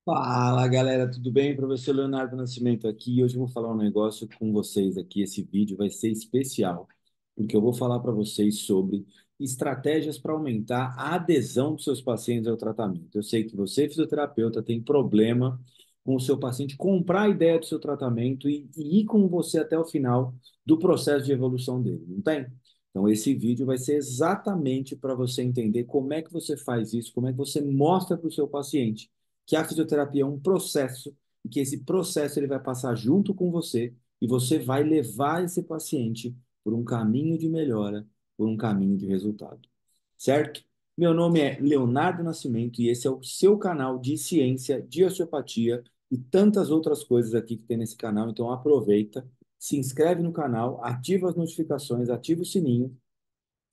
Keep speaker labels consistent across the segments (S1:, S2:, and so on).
S1: Fala galera, tudo bem? Professor Leonardo Nascimento aqui. Hoje eu vou falar um negócio com vocês aqui. Esse vídeo vai ser especial, porque eu vou falar para vocês sobre estratégias para aumentar a adesão dos seus pacientes ao tratamento. Eu sei que você, fisioterapeuta, tem problema com o seu paciente comprar a ideia do seu tratamento e ir com você até o final do processo de evolução dele, não tem? Então, esse vídeo vai ser exatamente para você entender como é que você faz isso, como é que você mostra para o seu paciente que a fisioterapia é um processo e que esse processo ele vai passar junto com você e você vai levar esse paciente por um caminho de melhora, por um caminho de resultado. Certo? Meu nome é Leonardo Nascimento e esse é o seu canal de ciência, de osteopatia e tantas outras coisas aqui que tem nesse canal. Então aproveita, se inscreve no canal, ativa as notificações, ativa o sininho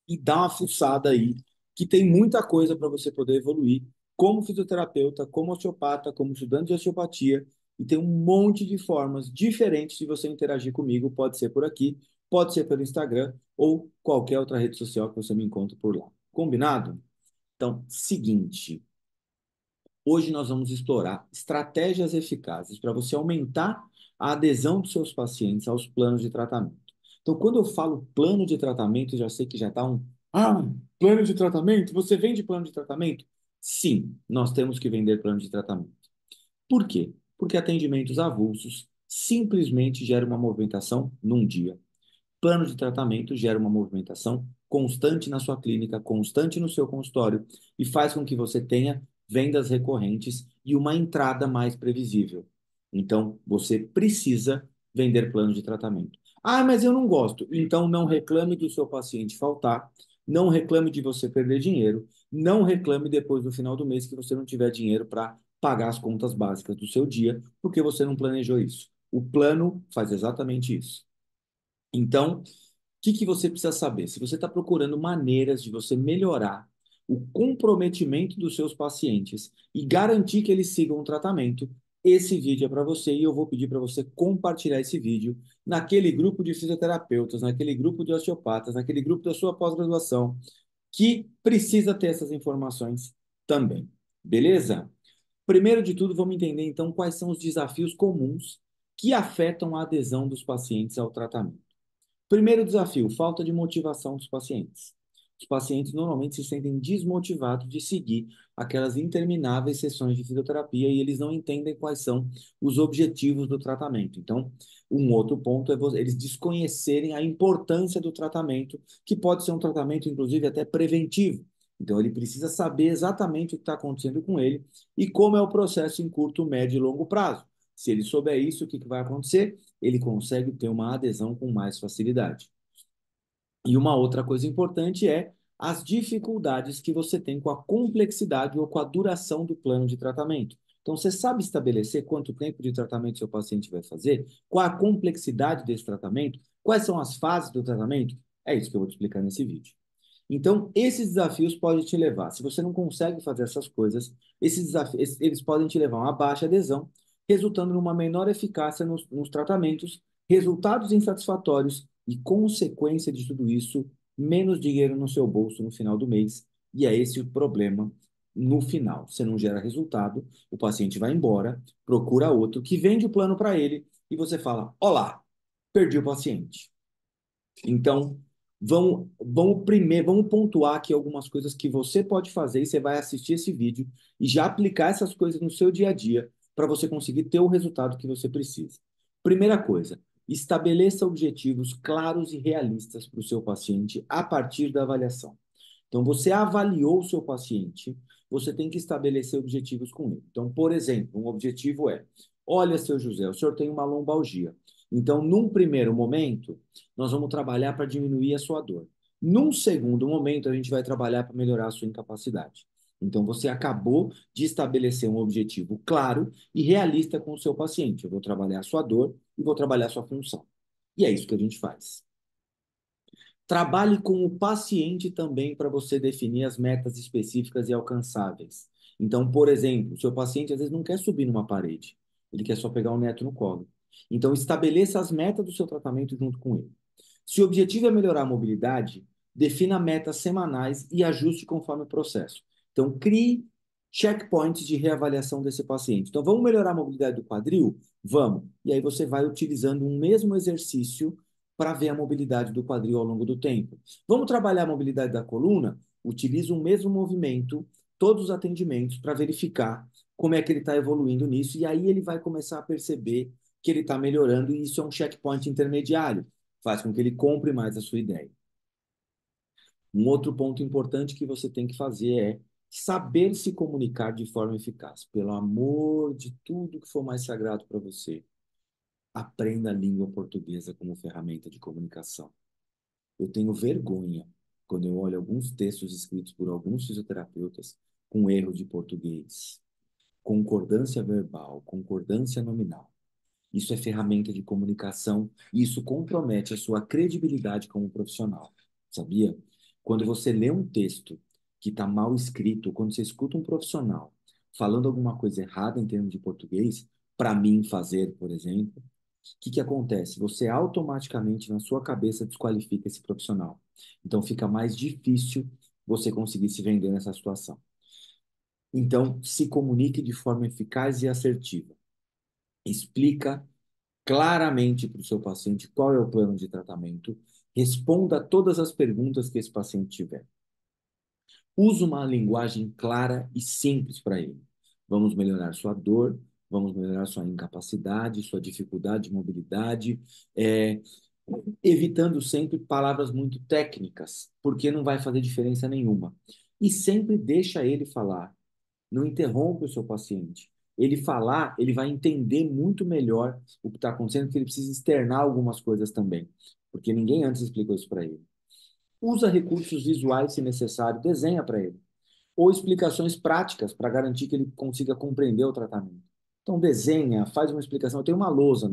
S1: e dá uma fuçada aí, que tem muita coisa para você poder evoluir como fisioterapeuta, como osteopata, como estudante de osteopatia, e tem um monte de formas diferentes de você interagir comigo. Pode ser por aqui, pode ser pelo Instagram ou qualquer outra rede social que você me encontre por lá. Combinado? Então, seguinte, hoje nós vamos explorar estratégias eficazes para você aumentar a adesão dos seus pacientes aos planos de tratamento. Então, quando eu falo plano de tratamento, eu já sei que já está um. Ah, plano de tratamento? Você vende plano de tratamento? Sim, nós temos que vender plano de tratamento. Por quê? Porque atendimentos avulsos simplesmente geram uma movimentação num dia. Plano de tratamento gera uma movimentação constante na sua clínica, constante no seu consultório e faz com que você tenha vendas recorrentes e uma entrada mais previsível. Então, você precisa vender plano de tratamento. Ah, mas eu não gosto. Então, não reclame do seu paciente faltar, não reclame de você perder dinheiro, não reclame depois do final do mês que você não tiver dinheiro para pagar as contas básicas do seu dia, porque você não planejou isso. O plano faz exatamente isso. Então, que você precisa saber? Se você está procurando maneiras de você melhorar o comprometimento dos seus pacientes e garantir que eles sigam o tratamento, esse vídeo é para você e eu vou pedir para você compartilhar esse vídeo naquele grupo de fisioterapeutas, naquele grupo de osteopatas, naquele grupo da sua pós-graduação, que precisa ter essas informações também. Beleza? Primeiro de tudo, vamos entender então quais são os desafios comuns que afetam a adesão dos pacientes ao tratamento. Primeiro desafio, falta de motivação dos pacientes. Os pacientes normalmente se sentem desmotivados de seguir aquelas intermináveis sessões de fisioterapia e eles não entendem quais são os objetivos do tratamento. Então, um outro ponto é eles desconhecerem a importância do tratamento, que pode ser um tratamento, inclusive, até preventivo. Então, ele precisa saber exatamente o que está acontecendo com ele e como é o processo em curto, médio e longo prazo. Se ele souber isso, o que vai acontecer? Ele consegue ter uma adesão com mais facilidade. E uma outra coisa importante é as dificuldades que você tem com a complexidade ou com a duração do plano de tratamento. Então, você sabe estabelecer quanto tempo de tratamento seu paciente vai fazer? Qual a complexidade desse tratamento? Quais são as fases do tratamento? É isso que eu vou te explicar nesse vídeo. Então, esses desafios podem te levar, se você não consegue fazer essas coisas, esses desafios, eles podem te levar a uma baixa adesão, resultando numa menor eficácia nos tratamentos, resultados insatisfatórios e, consequência de tudo isso, menos dinheiro no seu bolso no final do mês. E é esse o problema no final. Você não gera resultado, o paciente vai embora, procura outro que vende o plano para ele e você fala: Olá, perdi o paciente. Então, vamos pontuar aqui algumas coisas que você pode fazer e você vai assistir esse vídeo e já aplicar essas coisas no seu dia a dia para você conseguir ter o resultado que você precisa. Primeira coisa, estabeleça objetivos claros e realistas para o seu paciente a partir da avaliação. Então, você avaliou o seu paciente, você tem que estabelecer objetivos com ele. Então, por exemplo, um objetivo é: olha, seu José, o senhor tem uma lombalgia. Então, num primeiro momento, nós vamos trabalhar para diminuir a sua dor. Num segundo momento, a gente vai trabalhar para melhorar a sua incapacidade. Então, você acabou de estabelecer um objetivo claro e realista com o seu paciente. Eu vou trabalhar a sua dor e vou trabalhar a sua função. E é isso que a gente faz. Trabalhe com o paciente também para você definir as metas específicas e alcançáveis. Então, por exemplo, o seu paciente às vezes não quer subir numa parede, ele quer só pegar o neto no colo. Então, estabeleça as metas do seu tratamento junto com ele. Se o objetivo é melhorar a mobilidade, defina metas semanais e ajuste conforme o processo. Então, crie checkpoints de reavaliação desse paciente. Então, vamos melhorar a mobilidade do quadril? Vamos. E aí você vai utilizando um mesmo exercício para ver a mobilidade do quadril ao longo do tempo. Vamos trabalhar a mobilidade da coluna? Utiliza o mesmo movimento, todos os atendimentos, para verificar como é que ele está evoluindo nisso, e aí ele vai começar a perceber que ele está melhorando, e isso é um checkpoint intermediário, faz com que ele compre mais a sua ideia. Um outro ponto importante que você tem que fazer é saber se comunicar de forma eficaz. Pelo amor de tudo que for mais sagrado para você, aprenda a língua portuguesa como ferramenta de comunicação. Eu tenho vergonha quando eu olho alguns textos escritos por alguns fisioterapeutas com erro de português, concordância verbal, concordância nominal. Isso é ferramenta de comunicação e isso compromete a sua credibilidade como profissional, sabia? Quando você lê um texto que está mal escrito, quando você escuta um profissional falando alguma coisa errada em termos de português, para mim fazer, por exemplo, o que que acontece? Você automaticamente, na sua cabeça, desqualifica esse profissional. Então fica mais difícil você conseguir se vender nessa situação. Então, se comunique de forma eficaz e assertiva. Explica claramente para o seu paciente qual é o plano de tratamento, responda a todas as perguntas que esse paciente tiver. Use uma linguagem clara e simples para ele. Vamos melhorar sua dor, vamos melhorar sua incapacidade, sua dificuldade de mobilidade, evitando sempre palavras muito técnicas, porque não vai fazer diferença nenhuma. E sempre deixa ele falar. Não interrompe o seu paciente. Ele falar, ele vai entender muito melhor o que está acontecendo, porque ele precisa externar algumas coisas também, porque ninguém antes explicou isso para ele. Usa recursos visuais se necessário, desenha para ele. Ou explicações práticas para garantir que ele consiga compreender o tratamento. Então, desenha, faz uma explicação. Eu tenho uma lousa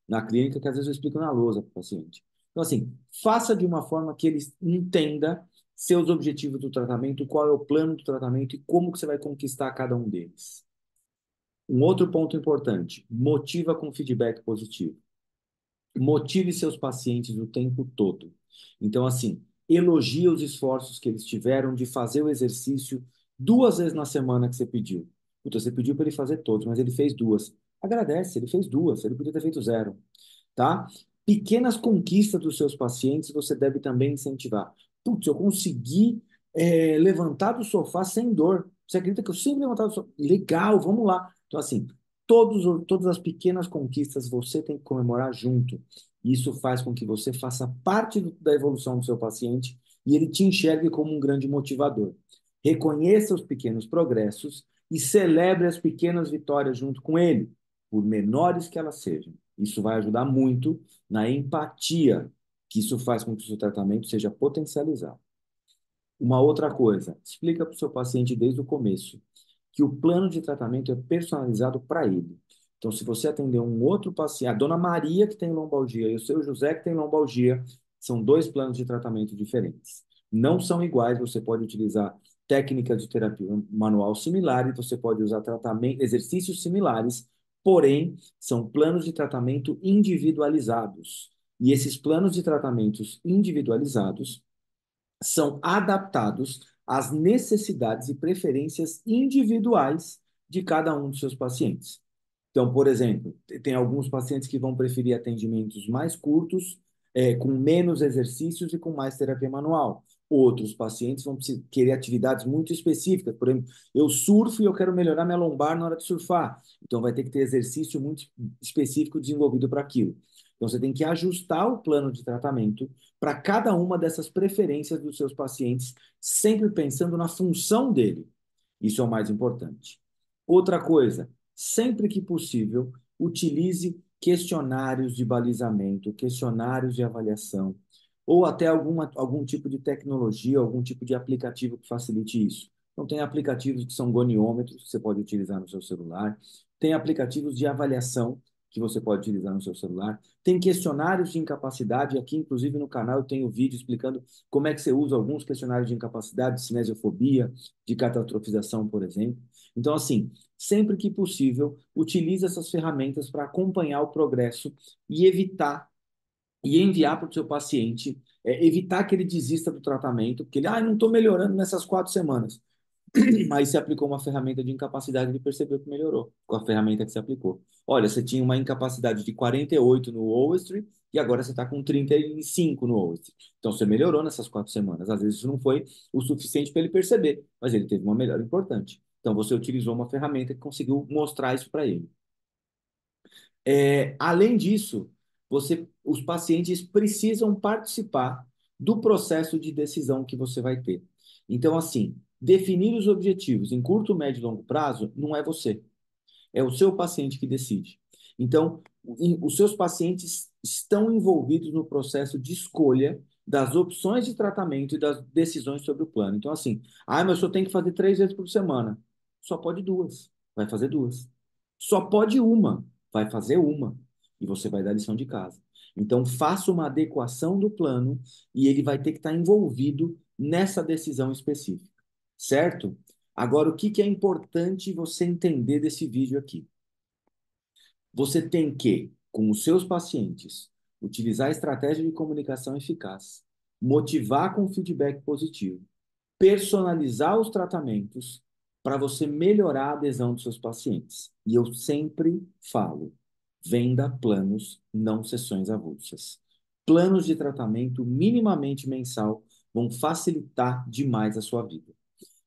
S1: na clínica que às vezes eu explico na lousa para o paciente. Então, assim, faça de uma forma que ele entenda seus objetivos do tratamento, qual é o plano do tratamento e como que você vai conquistar cada um deles. Um outro ponto importante, motiva com feedback positivo. Motive seus pacientes o tempo todo. Então, assim, elogie os esforços que eles tiveram de fazer o exercício 2 vezes na semana que você pediu. Puta, você pediu para ele fazer todos, mas ele fez 2. Agradece, ele fez 2, ele podia ter feito 0, tá? Pequenas conquistas dos seus pacientes você deve também incentivar. Putz, eu consegui levantar do sofá sem dor. Você acredita que eu sempre levantava do sofá? Legal, vamos lá. Então, assim, todas as pequenas conquistas você tem que comemorar junto. Isso faz com que você faça parte da evolução do seu paciente e ele te enxergue como um grande motivador. Reconheça os pequenos progressos e celebre as pequenas vitórias junto com ele, por menores que elas sejam. Isso vai ajudar muito na empatia, que isso faz com que o seu tratamento seja potencializado. Uma outra coisa, explica para o seu paciente desde o começo que o plano de tratamento é personalizado para ele. Então, se você atender um outro paciente, a dona Maria que tem lombalgia e o seu José que tem lombalgia, são 2 planos de tratamento diferentes. Não são iguais, você pode utilizar técnicas de terapia manual similares, você pode usar exercícios similares, porém, são planos de tratamento individualizados. E esses planos de tratamentos individualizados são adaptados às necessidades e preferências individuais de cada um dos seus pacientes. Então, por exemplo, tem alguns pacientes que vão preferir atendimentos mais curtos, com menos exercícios e com mais terapia manual. Outros pacientes vão querer atividades muito específicas. Por exemplo, eu surfo e eu quero melhorar minha lombar na hora de surfar. Então, vai ter que ter exercício muito específico desenvolvido para aquilo. Então, você tem que ajustar o plano de tratamento para cada uma dessas preferências dos seus pacientes, sempre pensando na função dele. Isso é o mais importante. Outra coisa, sempre que possível, utilize questionários de balizamento, questionários de avaliação, ou até algum tipo de tecnologia, algum tipo de aplicativo que facilite isso. Então, tem aplicativos que são goniômetros, que você pode utilizar no seu celular, tem aplicativos de avaliação que você pode utilizar no seu celular, tem questionários de incapacidade, aqui inclusive no canal eu tenho vídeo explicando como é que você usa alguns questionários de incapacidade, de cinesiofobia, de catastrofização, por exemplo. Então, assim, sempre que possível, utilize essas ferramentas para acompanhar o progresso e evitar e enviar para o seu paciente, evitar que ele desista do tratamento, porque ele, não estou melhorando nessas 4 semanas. Aí você aplicou uma ferramenta de incapacidade e percebeu que melhorou com a ferramenta que você aplicou. Olha, você tinha uma incapacidade de 48 no Overstreet e agora você está com 35 no Overstreet. Então você melhorou nessas 4 semanas. Às vezes isso não foi o suficiente para ele perceber, mas ele teve uma melhora importante. Então você utilizou uma ferramenta que conseguiu mostrar isso para ele. Além disso, os pacientes precisam participar do processo de decisão que você vai ter. Então, assim, definir os objetivos em curto, médio e longo prazo não é você, é o seu paciente que decide. Então, os seus pacientes estão envolvidos no processo de escolha das opções de tratamento e das decisões sobre o plano. Então, assim, mas eu só tenho que fazer 3 vezes por semana. Só pode duas, vai fazer duas. Só pode uma, vai fazer uma. E você vai dar lição de casa. Então, faça uma adequação do plano e ele vai ter que estar envolvido nessa decisão específica. Certo? Agora, o que que é importante você entender desse vídeo aqui? Você tem que, com os seus pacientes, utilizar estratégia de comunicação eficaz, motivar com feedback positivo, personalizar os tratamentos para você melhorar a adesão dos seus pacientes. E eu sempre falo, venda planos, não sessões avulsas. Planos de tratamento minimamente mensal vão facilitar demais a sua vida.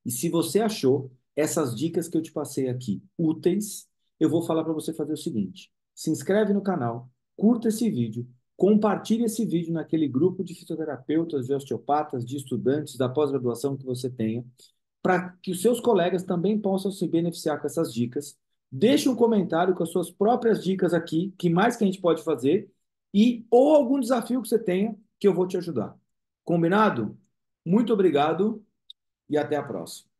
S1: E se você achou essas dicas que eu te passei aqui úteis, eu vou falar para você fazer o seguinte: se inscreve no canal, curta esse vídeo, compartilhe esse vídeo naquele grupo de fisioterapeutas, de osteopatas, de estudantes da pós-graduação que você tenha, para que os seus colegas também possam se beneficiar com essas dicas. Deixe um comentário com as suas próprias dicas aqui, que mais que a gente pode fazer, e ou algum desafio que você tenha, que eu vou te ajudar. Combinado? Muito obrigado e até a próxima.